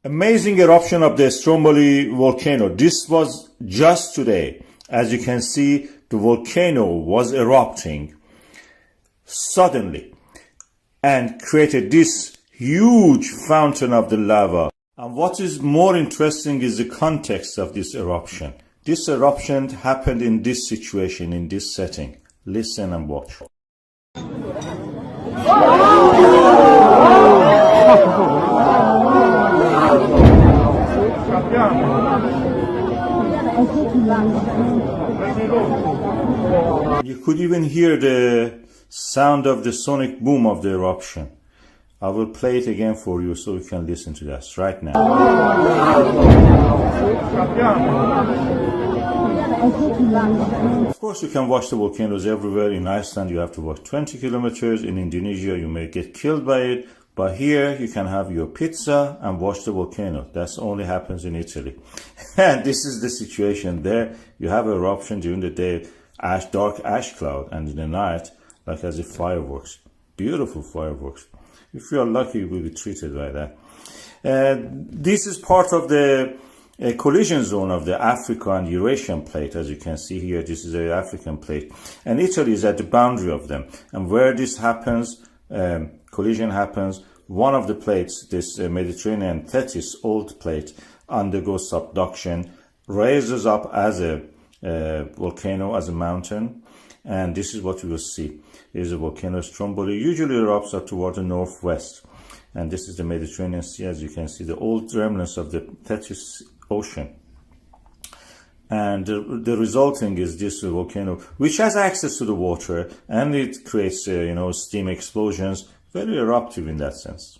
Amazing eruption of the Stromboli volcano. This was just today. As you can see, the volcano was erupting suddenly and created this huge fountain of the lava. And what is more interesting is the context of this eruption. This eruption happened in this situation, in this setting. Listen and watch. You could even hear the sound of the sonic boom of the eruption. I will play it again for you so you can listen to that right now. Of course, you can watch the volcanoes everywhere. In Iceland, you have to walk 20 kilometers. In Indonesia, you may get killed by it. But here, you can have your pizza and watch the volcano. That only happens in Italy. And this is the situation there. You have eruption during the day, dark ash cloud, and in the night, like as if fireworks. Beautiful fireworks. If you are lucky, you will be treated like that. This is part of the collision zone of the Africa and Eurasian plate. As you can see here, this is the African plate. And Italy is at the boundary of them. And where this happens, collision happens, one of the plates, this Mediterranean Tethys old plate, undergoes subduction, raises up as a volcano, as a mountain, and this is what you will see. Here's a volcano Stromboli, usually erupts up toward the northwest, and this is the Mediterranean Sea. As you can see, the old remnants of the Tethys Ocean. And the resulting is this volcano, which has access to the water, and it creates, steam explosions, very eruptive in that sense.